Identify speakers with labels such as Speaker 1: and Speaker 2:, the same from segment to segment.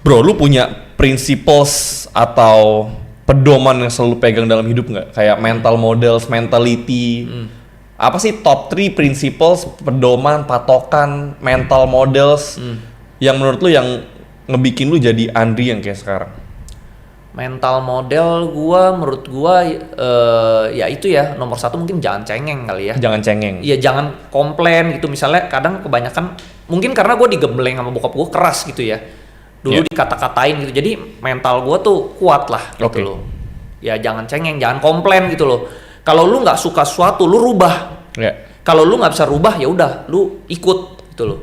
Speaker 1: Bro, lu punya principles atau pedoman yang selalu pegang dalam hidup nggak? Kayak mental models, mentality. Apa sih top 3 principles, pedoman, patokan, mental models yang menurut lu yang ngebikin lu jadi Andri yang kayak sekarang?
Speaker 2: Mental model menurut gua ya itu ya, nomor 1 mungkin jangan cengeng kali ya.
Speaker 1: Jangan cengeng.
Speaker 2: Iya, jangan komplain gitu. Misalnya kadang kebanyakan mungkin karena gua digembleng sama bokap gua keras gitu ya. Dulu dikata-katain gitu. Jadi mental gua tuh kuat lah gitu loh. Ya jangan cengeng, jangan komplain gitu loh. Kalau lu nggak suka sesuatu, lu rubah. Kalau lu nggak bisa rubah, ya udah, lu ikut gitu loh.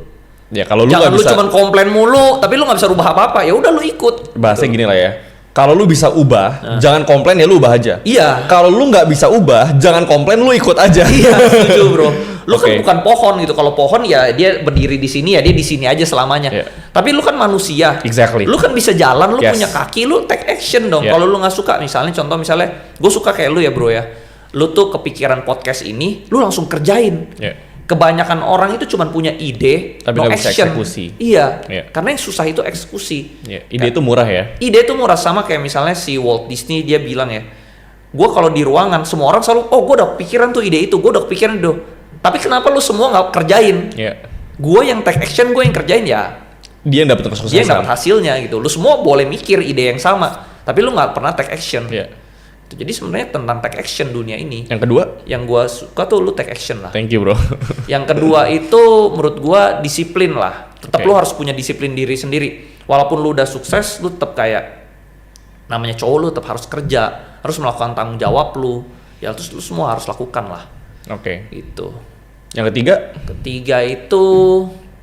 Speaker 1: Ya kalau lu
Speaker 2: jangan
Speaker 1: nggak bisa.
Speaker 2: Jangan lu cuman komplain mulu, tapi lu nggak bisa rubah apa-apa. Ya udah, lu ikut.
Speaker 1: Bahasanya gini lah ya. Kalau lu bisa ubah, jangan komplain, ya lu ubah aja.
Speaker 2: Iya.
Speaker 1: Kalau lu nggak bisa ubah, jangan komplain, lu ikut aja.
Speaker 2: Iya, setuju bro. Lu kan bukan pohon gitu. Kalau pohon ya dia berdiri di sini, ya dia di sini aja selamanya. Tapi lu kan manusia.
Speaker 1: Exactly.
Speaker 2: Lu kan bisa jalan, lu punya kaki, lu take action dong. Kalau lu nggak suka, misalnya gue suka kayak lu ya bro ya. Lu tuh kepikiran podcast ini, lu langsung kerjain. Kebanyakan orang itu cuma punya ide,
Speaker 1: tapi
Speaker 2: no
Speaker 1: nggak bisa
Speaker 2: action.
Speaker 1: eksekusi.
Speaker 2: Iya, karena yang susah itu eksekusi.
Speaker 1: Ide itu murah ya.
Speaker 2: Ide itu murah, sama kayak misalnya si Walt Disney, dia bilang ya, gue kalau di ruangan semua orang selalu, gue udah kepikiran tuh ide itu, gue udah kepikiran itu. Tapi kenapa lu semua nggak kerjain? Gue yang take action, gue yang kerjain ya.
Speaker 1: Dia yang dapat kesuksesan.
Speaker 2: Dia yang dapat hasilnya gitu. Lu semua boleh mikir ide yang sama, tapi lu nggak pernah take action. Jadi sebenarnya tentang take action dunia ini.
Speaker 1: Yang kedua?
Speaker 2: Yang gue suka tuh lu take action lah.
Speaker 1: Thank you bro.
Speaker 2: Yang kedua itu menurut gue disiplin lah. Tetap lu harus punya disiplin diri sendiri. Walaupun lu udah sukses, lu tetap kayak namanya cowok, lu tetap harus kerja, harus melakukan tanggung jawab lu. Ya terus lu semua harus lakukan lah. Gitu.
Speaker 1: Yang ketiga?
Speaker 2: Ketiga itu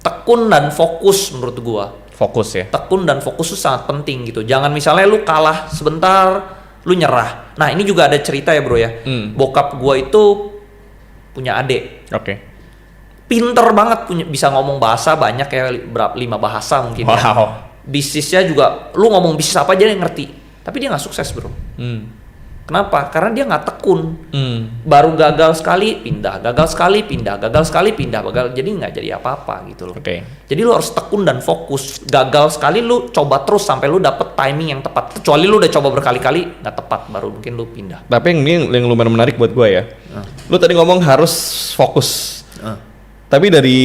Speaker 2: tekun dan fokus menurut gue.
Speaker 1: Fokus ya.
Speaker 2: Tekun dan fokus itu sangat penting gitu. Jangan misalnya lu kalah sebentar, lu nyerah. Nah ini juga ada cerita ya bro ya. Bokap gua itu punya adik. Pinter banget, bisa ngomong bahasa banyak ya, 5 bahasa mungkin ya. Bisnisnya juga, lu ngomong bisnis apa aja dia ngerti. Tapi dia nggak sukses bro. Kenapa? Karena dia nggak tekun. Baru gagal sekali pindah, gagal sekali pindah, gagal sekali pindah, jadi nggak jadi apa-apa gitu loh. Jadi lu harus tekun dan fokus. Gagal sekali lu coba terus sampai lu dapet timing yang tepat. Kecuali lu udah coba berkali-kali nggak tepat, baru mungkin lu pindah.
Speaker 1: Tapi yang lumayan menarik buat gue ya. Lu tadi ngomong harus fokus. Tapi dari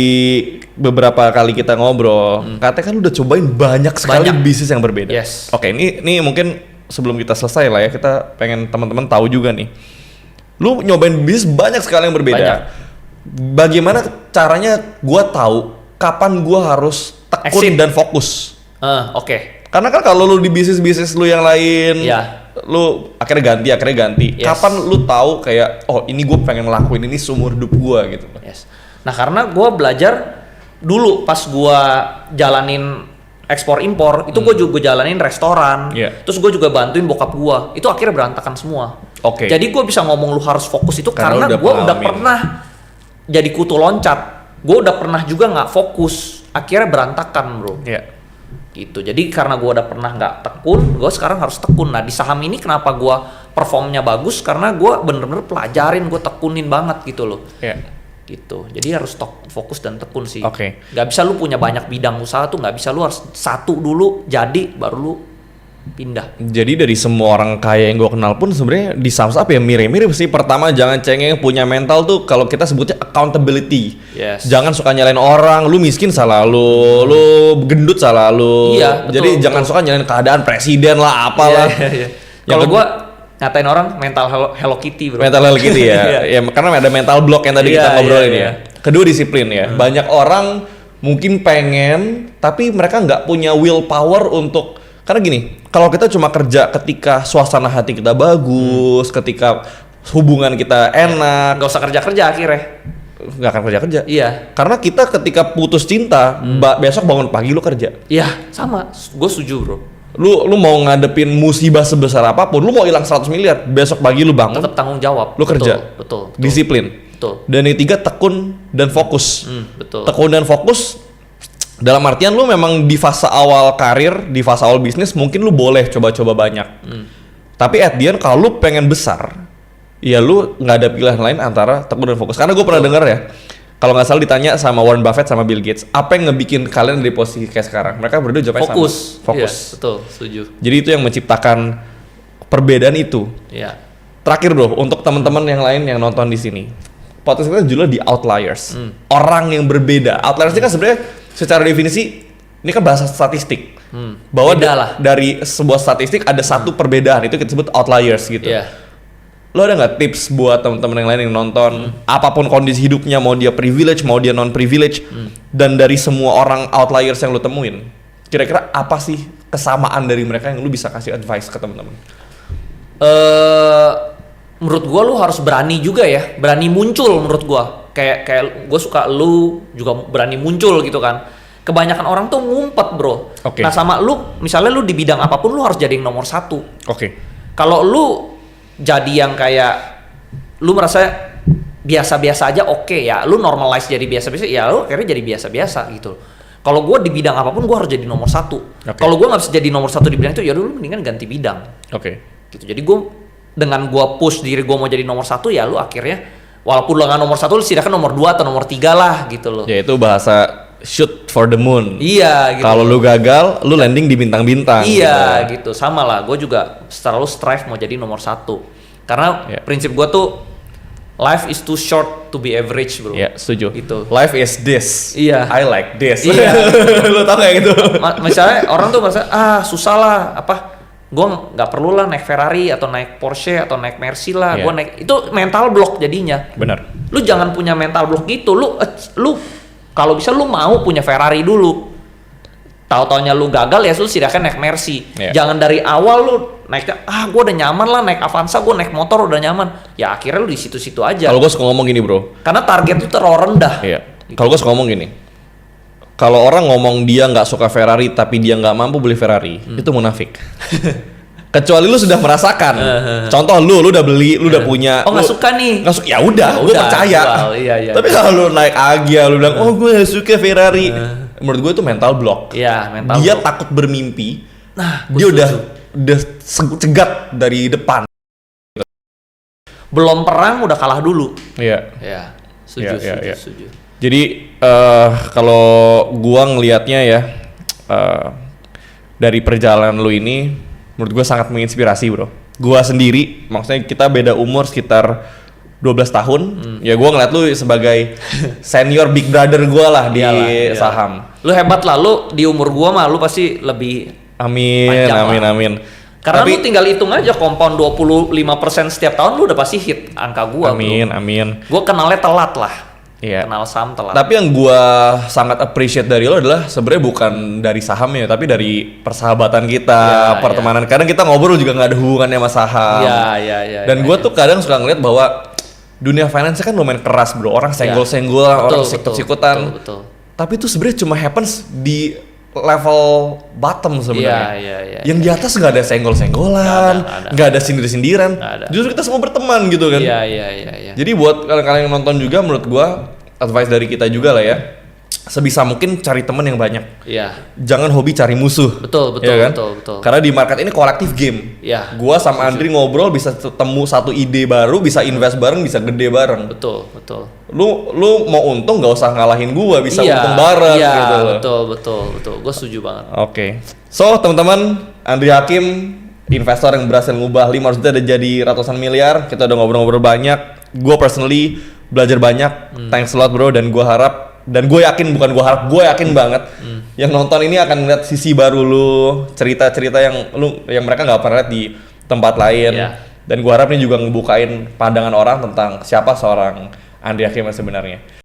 Speaker 1: beberapa kali kita ngobrol, katanya kan lu udah cobain banyak sekali bisnis yang berbeda. Ini mungkin sebelum kita selesai lah ya, kita pengen teman-teman tahu juga nih. Lu nyobain bisnis banyak sekali yang berbeda. Bagaimana caranya gua tahu kapan gua harus tekun dan fokus? Karena kan kalau lu di bisnis lu yang lain, lu akhirnya ganti. Kapan lu tahu kayak, oh ini gua pengen ngelakuin ini seumur hidup gua gitu.
Speaker 2: Nah karena gua belajar dulu pas gua jalanin ekspor impor itu gue juga jalanin restoran, terus gue juga bantuin bokap gue, itu akhirnya berantakan semua. Jadi gue bisa ngomong lu harus fokus itu karena gue udah pernah jadi kutu loncat, gue udah pernah juga nggak fokus, akhirnya berantakan bro. Gitu. Jadi karena gue udah pernah nggak tekun, gue sekarang harus tekun. Nah di saham ini kenapa gue performnya bagus, karena gue bener-bener pelajarin, gue tekunin banget gitu loh. Gitu. Jadi harus fokus dan tekun sih. Gak bisa lu punya banyak bidang usaha tuh, gak bisa, lu harus satu dulu jadi baru lu pindah.
Speaker 1: Jadi dari semua orang kaya yang gue kenal pun sebenarnya di saham apa ya mirip-mirip sih. Pertama jangan cengeng, punya mental tuh kalau kita sebutnya accountability. Jangan suka nyalain orang, lu miskin salah lu gendut salah lu. Jadi jangan suka nyalain keadaan presiden lah apalah.
Speaker 2: Kalau gue ngatain orang mental Hello Kitty bro.
Speaker 1: Mental Hello Kitty ya. Ya karena ada mental block yang tadi kita ngobrolin ya. Kedua disiplin ya. Banyak orang mungkin pengen tapi mereka nggak punya willpower untuk, karena gini, kalau kita cuma kerja ketika suasana hati kita bagus, ketika hubungan kita enak,
Speaker 2: nggak usah kerja akhirnya.
Speaker 1: Nggak akan kerja. Karena kita ketika putus cinta, besok bangun pagi lu kerja.
Speaker 2: Sama. Gue setuju bro.
Speaker 1: Lu mau ngadepin musibah sebesar apapun, lu mau hilang 100 miliar, besok pagi lu bangun,
Speaker 2: tetap tanggung jawab.
Speaker 1: Lu kerja.
Speaker 2: Betul.
Speaker 1: Disiplin. Dan yang ketiga tekun dan fokus. Tekun dan fokus dalam artian lu memang di fase awal karir, di fase awal bisnis mungkin lu boleh coba-coba banyak. Tapi at the end kalau lu pengen besar, ya lu nggak ada pilihan lain antara tekun dan fokus. Karena gue pernah dengar ya, Kalau nggak salah ditanya sama Warren Buffett sama Bill Gates, apa yang ngebikin kalian dari posisi kayak sekarang? Mereka berdua jawabnya sama. Fokus.
Speaker 2: Yes, betul, setuju.
Speaker 1: Jadi itu yang menciptakan perbedaan itu.
Speaker 2: Iya.
Speaker 1: Terakhir bro, untuk teman-teman yang lain yang nonton di sini, podcast kita judulnya The Outliers. Orang yang berbeda. Outliers ini kan sebenarnya secara definisi ini kan bahasa statistik. Bahwa dari sebuah statistik ada satu perbedaan, itu kita sebut outliers gitu.
Speaker 2: Yeah.
Speaker 1: Lo ada nggak tips buat teman-teman yang lain yang nonton, apapun kondisi hidupnya, mau dia privilege, mau dia non privilege, dan dari semua orang outliers yang lo temuin, kira-kira apa sih kesamaan dari mereka yang lo bisa kasih advice ke teman-teman?
Speaker 2: Menurut gua lu harus berani juga ya, berani muncul menurut gua. Kayak gua suka lu juga berani muncul gitu kan. Kebanyakan orang tuh ngumpet bro.
Speaker 1: Okay.
Speaker 2: Nah sama lu, misalnya lu di bidang apapun lu harus jadi yang nomor 1.
Speaker 1: Oke.
Speaker 2: Kalau lu jadi yang kayak lu merasa biasa-biasa aja, oke ya, lu normalize jadi biasa-biasa, ya lu akhirnya jadi biasa-biasa gitu. Kalau gue di bidang apapun gue harus jadi nomor 1. Kalau gue nggak bisa jadi nomor 1 di bidang itu, ya dulu mendingan ganti bidang. Gitu. Jadi gue dengan gue push diri gue mau jadi nomor 1, ya lu akhirnya walaupun lu nggak nomor 1, lu setidaknya nomor 2 atau nomor 3 lah gitu loh.
Speaker 1: Ya itu bahasa shoot for the moon.
Speaker 2: Iya gitu.
Speaker 1: Kalau lu gagal, lu landing di bintang-bintang.
Speaker 2: Iya gitu. Sama lah, gue juga selalu strive mau jadi nomor 1. Karena prinsip gue tuh life is too short to be average bro.
Speaker 1: Iya, setuju.
Speaker 2: Gitu.
Speaker 1: Life is this.
Speaker 2: Iya.
Speaker 1: I like this.
Speaker 2: Iya.
Speaker 1: Lu tau gak gitu?
Speaker 2: Misalnya orang tuh merasa susah lah, apa? Gue nggak perlu lah naik Ferrari atau naik Porsche atau naik Mercy lah. Gue naik itu mental block jadinya.
Speaker 1: Benar.
Speaker 2: Lu jangan punya mental block gitu. Lu kalau bisa lu mau punya Ferrari dulu. Tahu-taunya lu gagal ya, lu silakan naik Mercy. Jangan dari awal lu naiknya, gue udah nyaman lah naik Avanza, gue naik motor udah nyaman. Ya akhirnya lu di situ-situ aja.
Speaker 1: Kalau gue suka ngomong gini bro.
Speaker 2: Karena target lu terlalu rendah.
Speaker 1: Iya. Kalau gue suka ngomong gini. Kalau orang ngomong dia nggak suka Ferrari tapi dia nggak mampu beli Ferrari, itu munafik. Kecuali lu sudah merasakan. Contoh lu udah beli, lu udah punya.
Speaker 2: Oh nggak suka nih?
Speaker 1: Nggak suka, ya udah, gue percaya.
Speaker 2: Iya.
Speaker 1: Tapi kalau lu naik Agya, lu bilang, oh gue nggak suka Ferrari. Menurut gue itu mental block.
Speaker 2: Iya, mental
Speaker 1: dia
Speaker 2: block.
Speaker 1: takut bermimpi.
Speaker 2: Nah,
Speaker 1: dia udah cegat dari depan.
Speaker 2: Belum perang udah kalah dulu.
Speaker 1: Iya.
Speaker 2: Iya. Setuju.
Speaker 1: Jadi kalau gua ngelihatnya ya dari perjalanan lu ini, menurut gua sangat menginspirasi bro. Gua sendiri, maksudnya kita beda umur sekitar 12 tahun. Ya gua ngeliat lu sebagai senior big brother gua lah di saham.
Speaker 2: Lu hebat lah, lu di umur gua mah lu pasti lebih
Speaker 1: Amin.
Speaker 2: Karena lu tinggal hitung aja compound 25% setiap tahun, lu udah pasti hit angka gua.
Speaker 1: Amin.
Speaker 2: Gua kenalnya telat lah.
Speaker 1: Iya.
Speaker 2: Kenal saham telat.
Speaker 1: Tapi yang gua sangat appreciate dari lo adalah sebenarnya bukan dari sahamnya, tapi dari persahabatan kita, pertemanan. Kadang kita ngobrol juga nggak ada hubungannya sama saham.
Speaker 2: Iya.
Speaker 1: Dan gua tuh kadang suka ngeliat bahwa dunia finance kan lumayan keras bro. Orang senggol-senggol, orang sikut-sikutan.
Speaker 2: Betul.
Speaker 1: Tapi itu sebenarnya cuma happens di level bottom sebenarnya.
Speaker 2: Iya.
Speaker 1: Yang di atas nggak ada senggol-senggolan, nggak ada sindir-sindiran. Justru kita semua berteman gitu kan.
Speaker 2: Iya.
Speaker 1: Jadi buat kalian yang nonton juga, menurut gua advice dari kita juga lah ya. Sebisa mungkin cari teman yang banyak.
Speaker 2: Iya.
Speaker 1: Jangan hobi cari musuh.
Speaker 2: Betul.
Speaker 1: Ya kan?
Speaker 2: Betul.
Speaker 1: Karena di market ini kolektif game.
Speaker 2: Iya.
Speaker 1: Gua sama Andri ngobrol bisa ketemu satu ide baru, bisa invest bareng, bisa gede bareng.
Speaker 2: Betul.
Speaker 1: Lu mau untung nggak usah ngalahin gua, bisa untung bareng gitu loh.
Speaker 2: Betul. Gue setuju banget.
Speaker 1: Oke. So, teman-teman, Andri Hakim, investor yang berhasil ngubah 5 juta jadi ratusan miliar. Kita udah ngobrol-ngobrol banyak. Gua personally belajar banyak. Thanks a lot bro, dan gua harap, dan gue yakin, bukan gue harap, gue yakin banget yang nonton ini akan ngeliat sisi baru lu, cerita-cerita yang mereka nggak pernah lihat di tempat lain. Dan gue harap ini juga ngebukain pandangan orang tentang siapa seorang Andri Hakim yang sebenarnya.